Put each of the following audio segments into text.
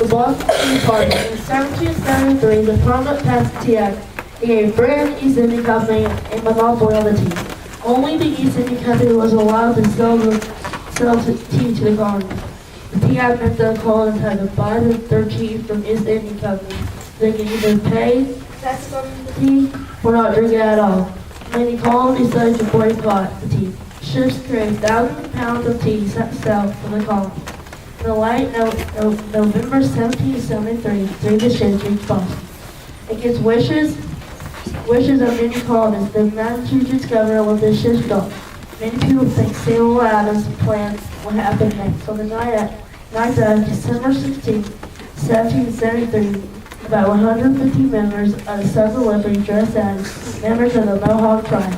the Boston Tea Party. In 1773, the Parliament passed the Tea Act. It gave Britain East India Company a monopoly on the tea. Only the East India Company was allowed to sell the tea to the colonies. The Tea Act meant the colonies had to buy their tea from East India Company. They could either pay taxes on the tea or not drink it at all. Many colonies decided to boycott the tea. Ships carried thousands of pounds of tea set south from the colony. In the late November 1773, 3 of the ships reached Boston. Against wishes of many colonists, the Massachusetts governor let the ships go. Many people think Samuel Adams' plan will happen next. On the night of December 16, 1773, about 150 members of the Sons of Liberty dressed as members of the Mohawk tribe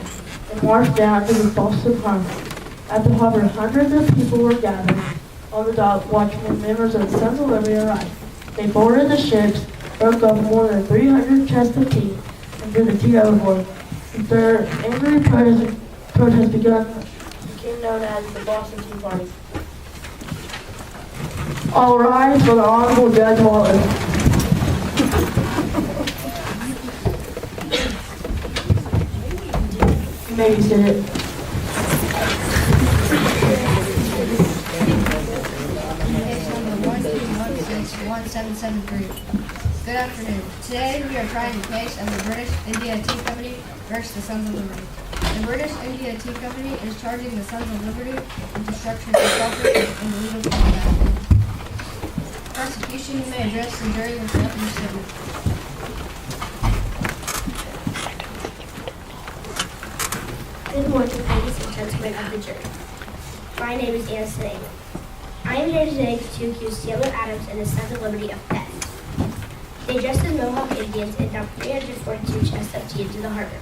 and marched down to the Boston Harbor. At the harbor, hundreds of people were gathered on the dock watching when members of the Sons of Liberty arrived. They boarded the ships, broke off more than 300 chests of tea, and threw the tea overboard. Their angry protest became known as the Boston Tea Party. All rise for the Honorable Judge Wallace. You may be seated. Case number 1161773. Good afternoon. Today we are trying the case of the British India Tea Company versus the Sons of Liberty. The British India Tea Company is charging the Sons of Liberty with destruction of property and illegal conduct. Prosecution, you may address the jury with your opening statement. Good morning, ladies and gentlemen of the jury. My name is Anna Sinning. I am here today to accuse Samuel Adams and the Sons of Liberty of theft. They dressed as Mohawk Indians and dumped 342 chests of tea into the harbor.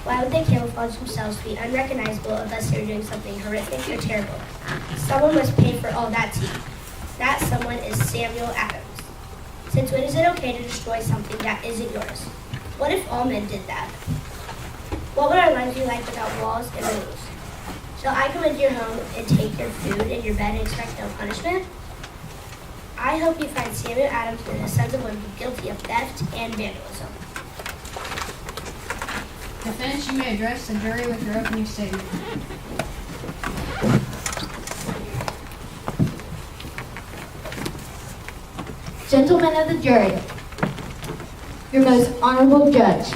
Why would they camouflage themselves to be unrecognizable unless they were doing something horrific or terrible? Someone must pay for all that tea. That someone is Samuel Adams. Since when is it okay to destroy something that isn't yours? What if all men did that? What would our lives be like without walls and rules? Shall I come into your home and take your food and your bed and expect no punishment? I hope you find Samuel Adams and the Sons of Liberty guilty of theft and vandalism. Defense, you may address the jury with your opening statement. Gentlemen of the jury, your most honorable judge,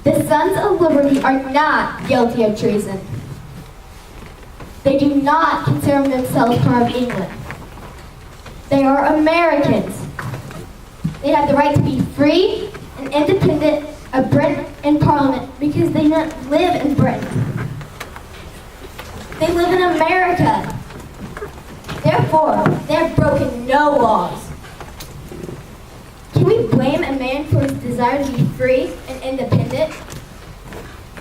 the Sons of Liberty are not guilty of treason. They do not consider themselves part of England. They are Americans. They have the right to be free and independent of Britain and Parliament because they don't live in Britain. They live in America. Therefore, they have broken no laws. Can we blame a man for his desire to be free and independent?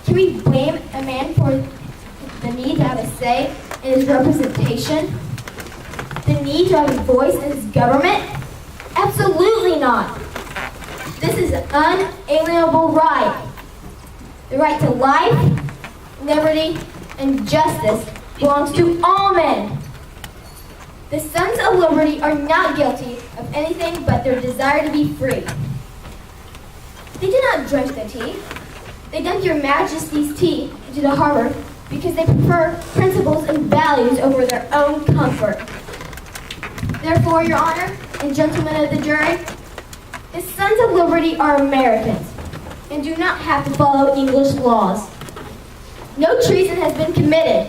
Can we blame a man for the need to have a say in his representation? The need to have a voice in his government? Absolutely not. This is an unalienable right. The right to life, liberty, and justice belongs to all men. The Sons of Liberty are not guilty of anything but their desire to be free. They did not drench the tea. They dumped your Majesty's tea into the harbor because they prefer principles and values over their own comfort. Therefore, Your Honor and gentlemen of the jury, the Sons of Liberty are Americans and do not have to follow English laws. No treason has been committed.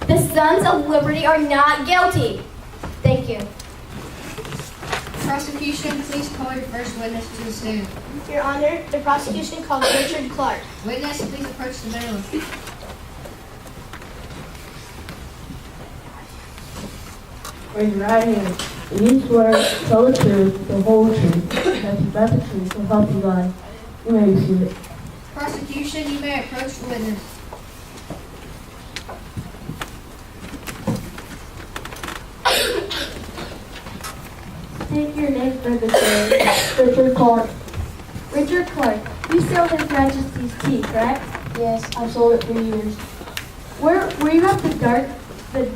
The Sons of Liberty are not guilty. Thank you. Prosecution, please call your first witness to the stand. Your Honor, the prosecution calls Richard Clark. Witness, please approach the bailiff. Raise your right hand. In each word, tell the truth, the whole truth, nothing but the truth, so help you God. You may be seated. Prosecution, you may approach the witness. State your name for the jury. Richard Clark. Richard Clark, you sell His Majesty's tea, correct? Yes, I've sold it for years. Were you at the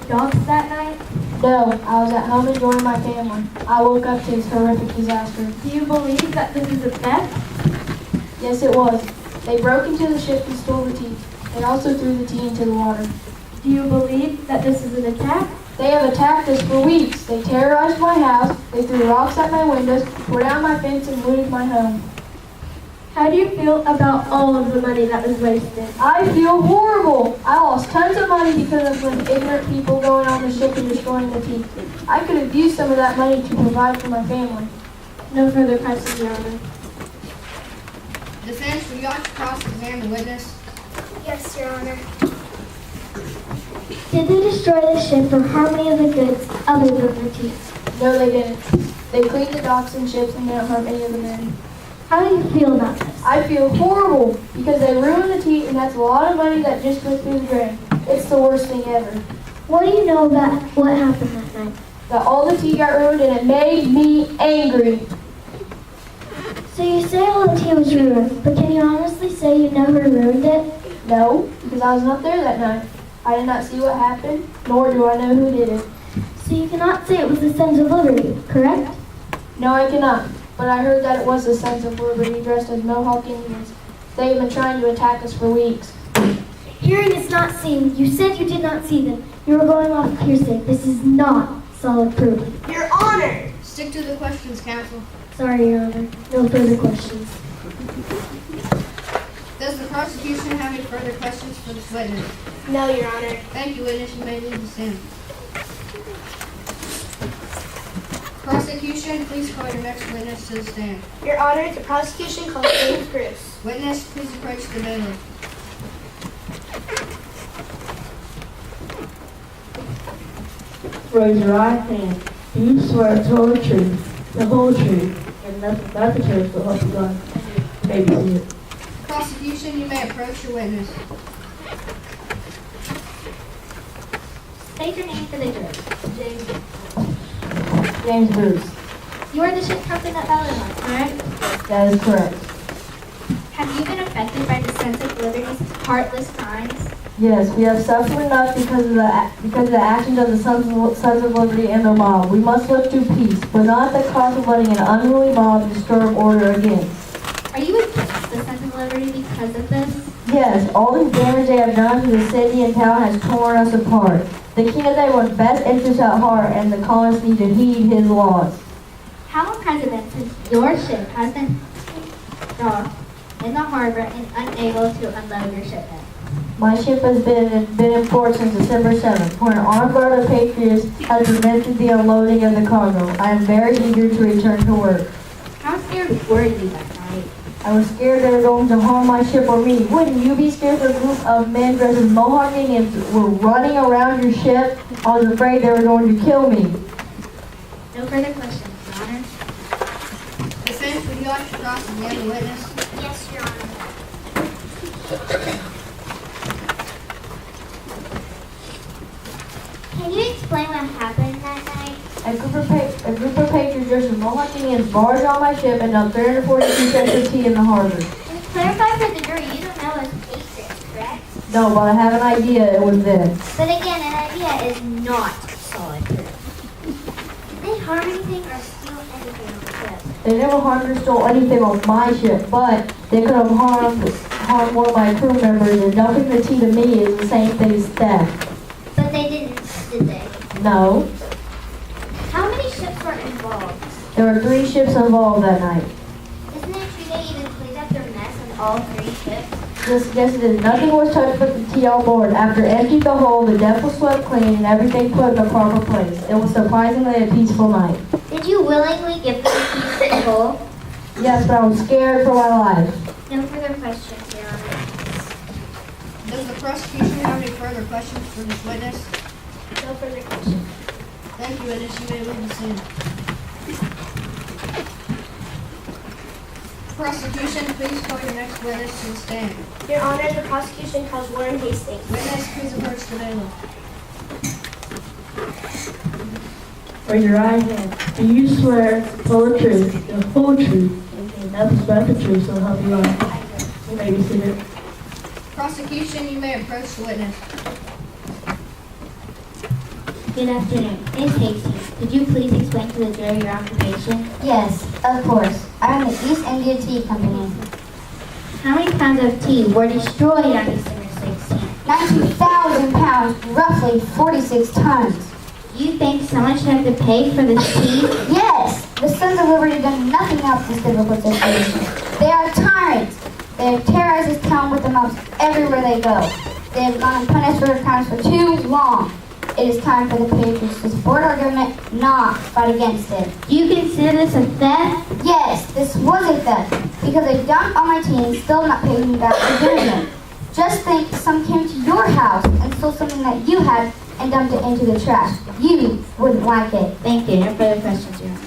docks that night? No, I was at home enjoying my family. I woke up to this horrific disaster. Do you believe that this is a theft? Yes, it was. They broke into the ship and stole the tea. They also threw the tea into the water. Do you believe that this is an attack? They have attacked us for weeks. They terrorized my house. They threw rocks at my windows, tore down my fence, and looted my home. How do you feel about all of the money that was wasted? I feel horrible. I lost tons of money because of some ignorant people going on the ship and destroying the tea. I could have used some of that money to provide for my family. No further questions, Your Honor. Defense, will you like to cross-examine the witness? Yes, Your Honor. Did they destroy the ship or harm any of the goods other than the tea? No, they didn't. They cleaned the docks and ships and didn't harm any of the men. How do you feel about this? I feel horrible because they ruined the tea and that's a lot of money that just went through the drain. It's the worst thing ever. What do you know about what happened that night? That all the tea got ruined and it made me angry. So you say all the tea was ruined, but can you honestly say you know who ruined it? No, because I was not there that night. I did not see what happened, nor do I know who did it. So you cannot say it was the Sons of Liberty, correct? No, I cannot. But I heard that it was the Sons of Liberty dressed as Mohawk Indians. They have been trying to attack us for weeks. Hearing is not seeing. You said you did not see them. You were going off hearsay. This is not solid proof. Your Honor! Stick to the questions, counsel. Sorry, Your Honor. No further questions. Does the prosecution have any further questions for this witness? No, Your Honor. Thank you, witness. You may leave the stand. Prosecution, please call your next witness to the stand. Your Honor, the prosecution calls James Bruce. Witness, please approach the bailiff. Raise your right hand. Do you swear to tell the truth, the whole truth, and nothing but the truth, so help you God? Maybe see it. Prosecution, you may approach your witness. State your name for the jury. James Bruce. You are the ship captain at Valentine, correct? That is correct. Have you been affected by the Sons of Liberty's heartless crimes? Yes, we have suffered enough because of the actions of the Sons of Liberty and their mob. We must look to peace, but not at the cost of letting an unruly mob disturb order again. Are you against the Sons of Liberty because of this? Yes, all the damage they have done to the city and town has torn us apart. The king of England's best interests at heart, and the colonists need to heed his laws. How long has it been since your ship has been docked in the harbor and unable to unload your shipment? My ship has been in port since December 7th, when an armed guard of patriots has prevented the unloading of the cargo. I am very eager to return to work. How scared were you that night? I was scared they were going to harm my ship or me. Wouldn't you be scared if a group of men dressed as Mohawk Indians were running around your ship? I was afraid they were going to kill me. No further questions, Your Honor. Defense, would you like to cross-examine the witness? Yes, Your Honor. Can you explain what happened that night? A group of patriots dressed as Mohawk Indians barged on my ship and dumped 342 sets of tea in the harbor. To clarify for the jury, you don't know us patriots, correct? No, but I have an idea it was them. But again, an idea is not solid proof. Did they harm anything or steal anything on the ship? They never harmed or stole anything off my ship, but they could have harmed one of my crew members, and dumping the tea to me is the same thing as theft. But they didn't, did they? No. How many ships were involved? There were 3 ships involved that night. Isn't it true they even cleaned up their mess on all 3 ships? Yes, it is. Nothing was touched but the tea on board. After emptying the hold, the deck was swept clean and everything put in the proper place. It was surprisingly a peaceful night. Did you willingly give them a piece of coal? Yes, but I was scared for my life. No further questions, Your Honor. Does the prosecution have any further questions for this witness? No further questions. Thank you, witness. You may leave the scene. Prosecution, please call your next witness to the stand. Your Honor, the prosecution calls Warren Hastings. Witness, please approach the bailiff. Raise your right hand. Do you swear to tell the truth, the whole truth, and nothing but the truth, so help you God? You may be seated. Prosecution, you may approach the witness. Good afternoon. Miss Hastings, could you please explain to the jury your occupation? Yes, of course. I run the East India Tea Company. How many pounds of tea were destroyed on December 16th? 90,000 pounds, roughly 46 tons. Do you think someone should have to pay for this tea? Yes, the Sons of Liberty have done nothing else this difficult situation. They are tyrants. They have terrorized this town with the mobs everywhere they go. They have gone unpunished for their crimes for too long. It is time for the patriots to support our government, not fight against it. Do you consider this a theft? Yes, this was a theft, because they dumped on my tea and still not paid me back for doing it. Just think some came to your house and stole something that you had and dumped it into the trash. You wouldn't like it. Thank you. No further questions, Your Honor.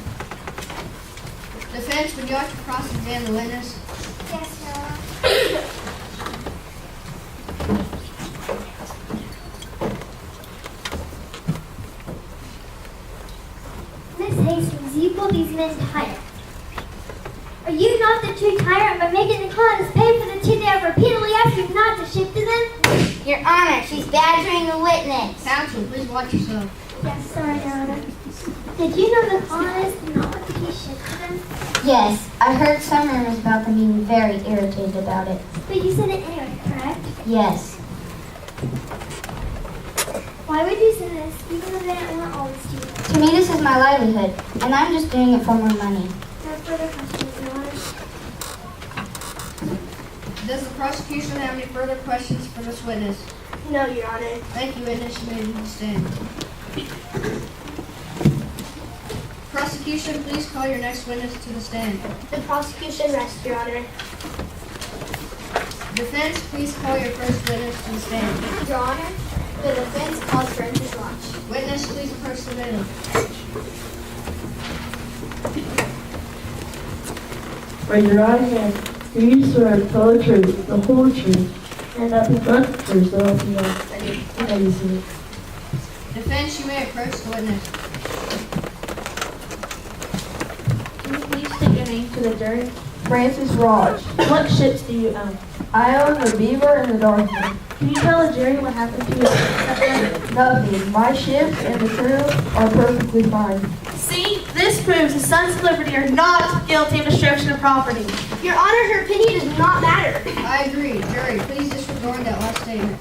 Defense, would you like to cross-examine the witness? Yes, Your Honor. Miss Hastings, you call these men tyrants. Are you not the true tyrant by making the colonists pay for the tea they have repeatedly asked you not to ship to them? Your Honor, she's badgering the witness. Counsel, please watch yourself. Yes, sorry, Your Honor. Did you know the colonists did not want the tea shipped to them? Yes, I heard some rumors about them being very irritated about it. But you said it anyway, correct? Yes. Why would you say this, even though they didn't want all this tea? To me, this is my livelihood, and I'm just doing it for more money. No further questions, Your Honor. Does the prosecution have any further questions for this witness? No, Your Honor. Thank you, witness. You may leave the stand. Prosecution, please call your next witness to the stand. The prosecution rests, Your Honor. Defense, please call your first witness to the stand. Your Honor, the defense calls Francis Lodge. Witness, please approach the bailiff. Raise your right hand. Do you swear to tell the truth, the whole truth, and nothing but the truth, so help you God? You may be seated. Defense, you may approach the witness. Can you please state your name to the jury? Francis Raj. What ships do you own? I own the Beaver and the Dartmouth. Can you tell the jury what happened to you? Nothing. My ships and the crew are perfectly fine. See, this proves the Sons of Liberty are not guilty of destruction of property. Your Honor, her opinion does not matter. I agree. Jury, please disregard that last statement.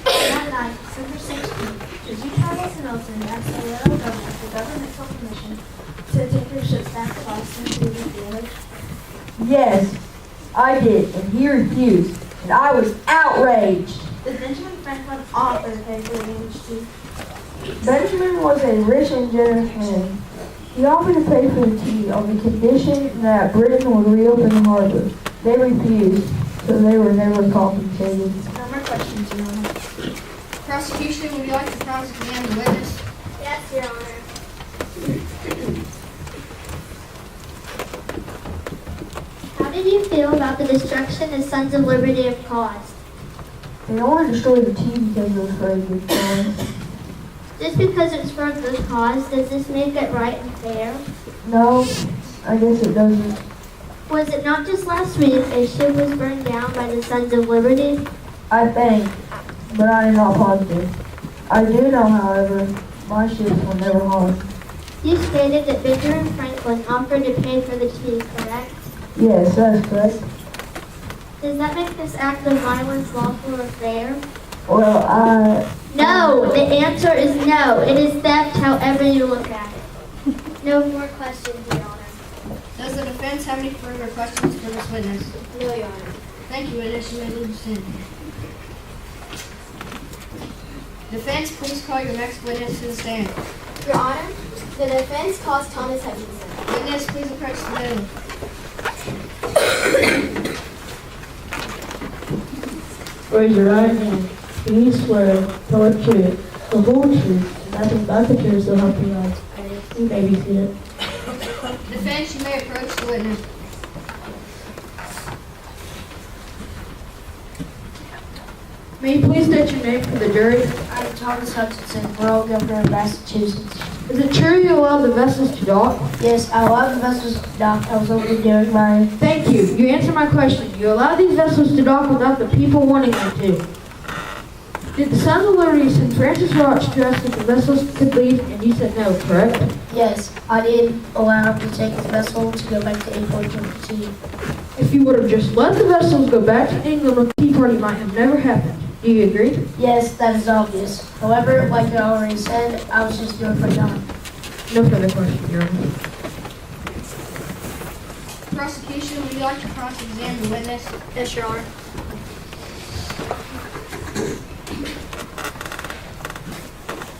That night, December 16th, did you Thomas and Nelson ask the Federal Government for governmental permission to take your ships back to Boston to the village? Yes, I did, and he refused, and I was outraged. Did Benjamin Franklin offer to pay for the damage too? Benjamin was a rich and generous man. He offered to pay for the tea on the condition that Britain would reopen the harbor. They refused, so they were never compensated. No more questions, Your Honor. Prosecution, would you like to cross-examine the witness? Yes, Your Honor. How did you feel about the destruction the Sons of Liberty have caused? They only destroyed the tea because it was for a good cause. Just because it's for a good cause, does this make it right and fair? No, I guess it doesn't. Was it not just last week a ship was burned down by the Sons of Liberty? I think, but I am not positive. I do know, however, my ships were never harmed. You stated that Benjamin Franklin offered to pay for the tea, correct? Yes, that's correct. Does that make this act of violence lawful or fair? Well, No! The answer is no. It is theft however you look at it. No more questions, Your Honor. Does the defense have any further questions for this witness? No, Your Honor. Thank you, witness. You may leave the stand. Defense, please call your next witness to the stand. Your Honor, the defense calls Thomas Hutchinson. Witness, please approach the bailiff. raise your right hand. Do you swear to tell the truth, the whole truth, and nothing but the truth, so help you God? You may be seated. Defense, you may approach the witness. May you please state your name for the jury? I'm Thomas Hutchinson, Royal Governor of Massachusetts. Is it true you allowed the vessels to dock? Yes, I allowed the vessels to dock. I was only doing mine. Thank you. You answered my question. You allowed these vessels to dock without the people wanting them to. Did the Sons of Liberty send Francis Roach to ask if the vessels could leave, and you said no, correct? Yes, I did allow him to take his vessel to go back to April to the tea. If you would have just let the vessels go back to England, the Tea Party might have never happened. Do you agree? Yes, that is obvious. However, like I already said, I was just doing for John. No further questions, Your Honor. Prosecution, would you like to cross-examine the witness? Yes, Your Honor.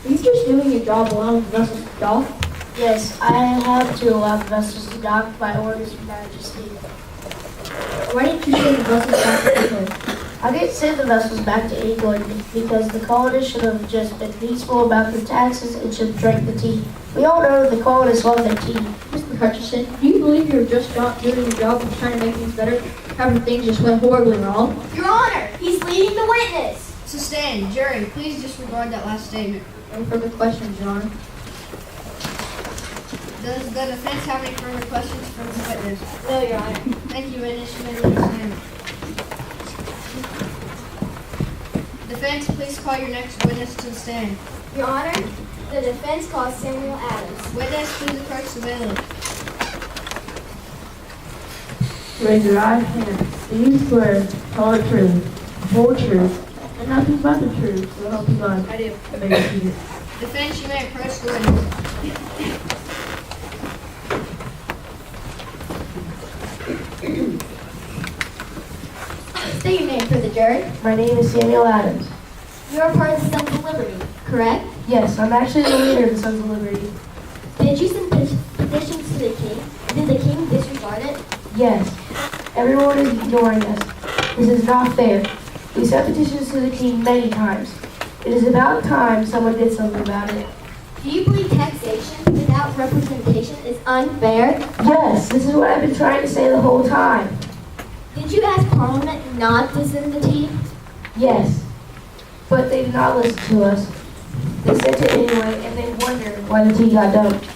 Are you just doing your job allowing the vessels to dock? Yes, I have to allow the vessels to dock by orders from Majesty. Why didn't you send the vessels back to England? I didn't send the vessels back to England because the colonists should have just been peaceful about their taxes and should drink the tea. We all know the colonists love their tea. Mr. Hutchison, do you believe you're just not doing your job and trying to make things better after things just went horribly wrong? Your Honor, he's leading the witness. Sustained. Jury, please disregard that last statement. Any further questions, Your Honor? Does the defense have any further questions for the witness? No, Your Honor. Thank you, witness. You may leave the stand. Defense, please call your next witness to the stand. Your Honor, the defense calls Samuel Adams. Witness, please approach the bailiff. Raise your right hand. Do you swear to tell the truth, the whole truth, and nothing but the truth, so help you God? I do. You may be seated. Defense, you may approach the witness. State your name for the jury. My name is Samuel Adams. You're a part of the Sons of Liberty, correct? Yes, I'm actually the leader of the Sons of Liberty. Did you send petitions to the king? Did the king disregard it? Yes, everyone is ignoring us. This is not fair. We sent petitions to the king many times. It is about time someone did something about it. Do you believe taxation without representation is unfair? Yes, this is what I've been trying to say the whole time. Did you ask Parliament not to send the tea? Yes, but they did not listen to us. They sent it anyway, and they wondered why the tea got dumped.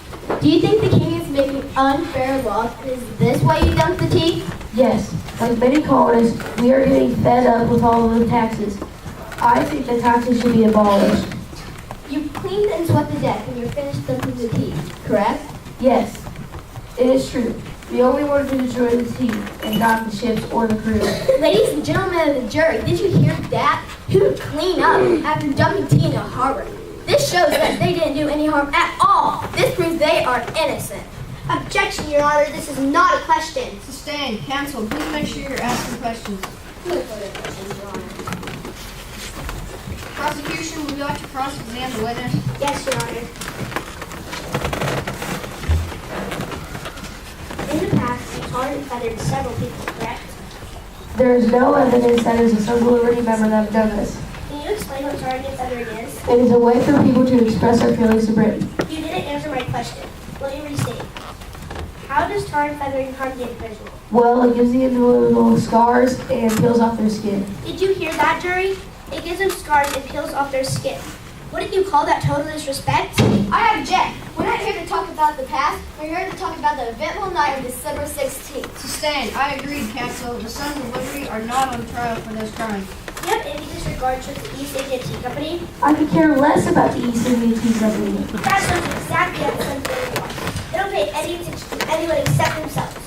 Do you think the king is making unfair laws, and is this why you dumped the tea? Yes, like many colonists, we are getting fed up with all of the taxes. I think the taxes should be abolished. You cleaned and swept the deck and you're finished dumping the tea, correct? Yes, it is true. We only wanted to destroy the tea and not the ships or the crew. Ladies and gentlemen of the jury, did you hear that? Who would clean up after dumping tea in a harbor? This shows that they didn't do any harm at all. This proves they are innocent. Objection, Your Honor. This is not a question. Sustained. Counsel, please make sure you're asking questions. No further questions, Your Honor. Prosecution, would you like to cross-examine the witness? Yes, Your Honor. In the past, you tarred and feathered several people, correct? There is no evidence that is a Sons of Liberty member that have done this. Can you explain what tarring and feathering is? It is a way for people to express their feelings to Britain. You didn't answer my question. Let me restate. How does tar and feathering harm the individual? Well, it gives the individual scars and peels off their skin. Did you hear that, jury? It gives them scars and peels off their skin. Wouldn't you call that total disrespect? I object. We're not here to talk about the past. We're here to talk about the eventful night of December 16th. Sustained. I agree, counsel. The Sons of Liberty are not on trial for those crimes. Do you have any disregard towards the East India Tea Company? I could care less about the East India Tea Company. That shows exactly how the Sons of Liberty are. They don't pay any attention to anyone except themselves.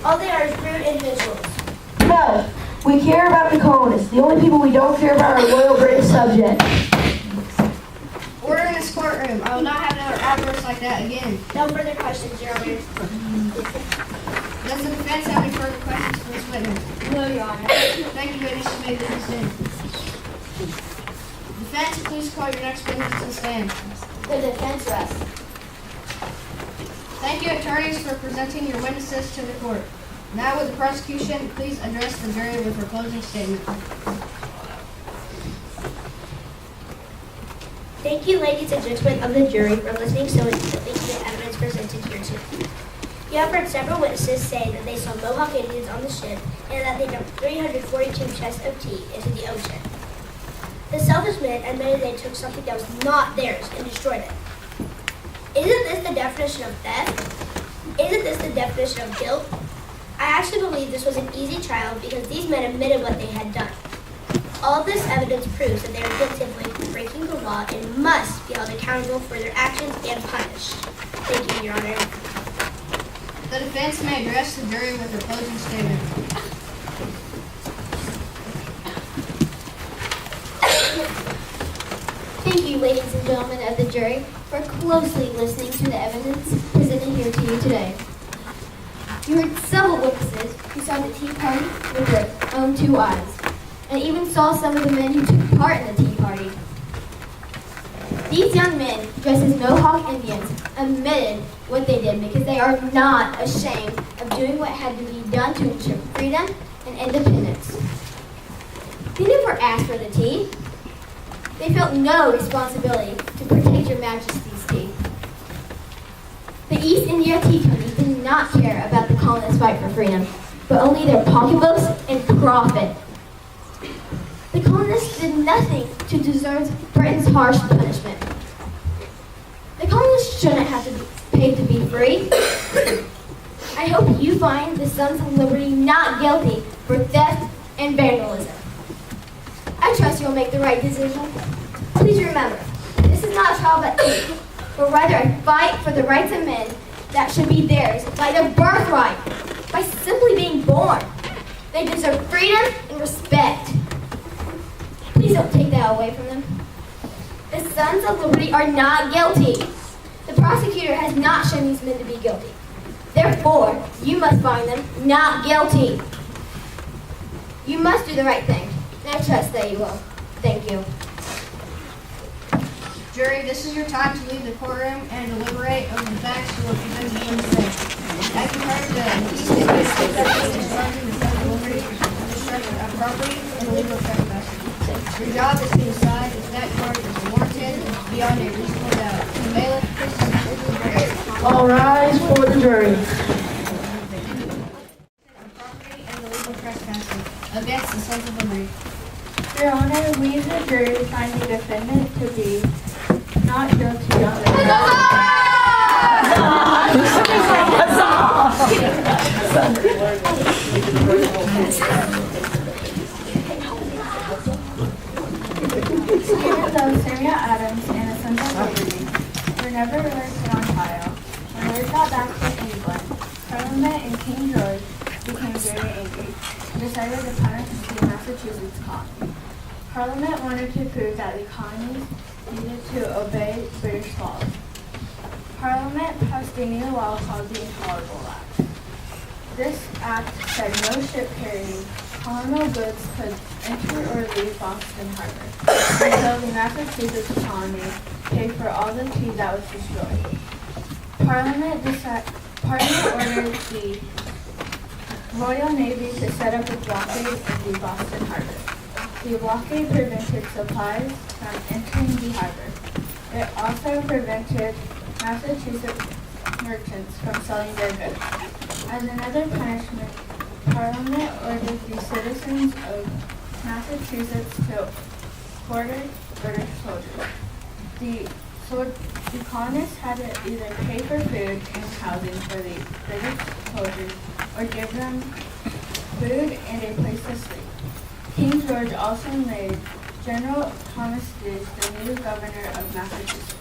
All they are is rude individuals. No, we care about the colonists. The only people we don't care about are loyal British subjects. Order in this courtroom. I will not have another outburst like that again. No further questions, Your Honor. Does the defense have any further questions for this witness? No, Your Honor. Thank you, witness. You may be dismissed. Defense, please call your next witness to the stand. The defense rests. Thank you, attorneys, for presenting your witnesses to the court. Now, would the prosecution please address the jury with her closing statement? Thank you, ladies and gentlemen of the jury, for listening so intently to the evidence presented here today. You have heard several witnesses say that they saw Mohawk Indians on the ship and that they dumped 342 chests of tea into the ocean. The selfish men admitted they took something that was not theirs and destroyed it. Isn't this the definition of theft? Isn't this the definition of guilt? I actually believe this was an easy trial because these men admitted what they had done. All this evidence proves that they are guilty of breaking the law and must be held accountable for their actions and punished. Thank you, Your Honor. The defense may address the jury with a closing statement. Thank you, ladies and gentlemen of the jury, for closely listening to the evidence presented here to you today. You heard several witnesses who saw the Tea Party with their own two eyes, and even saw some of the men who took part in the Tea Party. These young men, dressed as Mohawk Indians, admitted what they did because they are not ashamed of doing what had to be done to ensure freedom and independence. They never asked for the tea. They felt no responsibility to protect your Majesty's tea. The East India Tea Company did not care about the colonists' fight for freedom, but only their pocketbooks and profit. The colonists did nothing to deserve Britain's harsh punishment. The colonists shouldn't have to be paid to be free. I hope you find the Sons of Liberty not guilty for theft and vandalism. I trust you'll make the right decision. Please remember, this is not a trial but rather a fight for the rights of men that should be theirs by their birthright, by simply being born. They deserve freedom and respect. Please don't take that away from them. The Sons of Liberty are not guilty. The prosecutor has not shown these men to be guilty. Therefore, you must find them not guilty. You must do the right thing, and I trust that you will. Thank you. Jury, this is your time to leave the courtroom and deliberate over the facts you will present to the today. As you heard, the East India Tea Company is charging the Sons of Liberty with destruction of property and illegal trespassing. Your job is to decide if that charge is warranted beyond a reasonable doubt. The bailiff, please dismiss the jury. All rise for the jury. Property and illegal trespassing against the Sons of Liberty. Your Honor, we as a jury find the defendant to be not guilty of the Even though Samuel Adams and the Sons of Liberty were never elected on trial, when they got back to England, Parliament and King George became very angry and decided to punish the Massachusetts colony. Parliament wanted to prove that the colonies needed to obey British laws. Parliament passed a new law called the Intolerable Act. This act said no ship carrying colonial goods could enter or leave Boston Harbor until the Massachusetts colony paid for all the tea that was destroyed. Parliament ordered the Royal Navy to set up a blockade in the Boston Harbor. The blockade prevented supplies from entering the harbor. It also prevented Massachusetts merchants from selling their goods. As another punishment, Parliament ordered the citizens of Massachusetts to quarter British soldiers. The colonists had to either pay for food and housing for the British soldiers or give them food and a place to sleep. King George also made General Thomas Deuce the new governor of Massachusetts.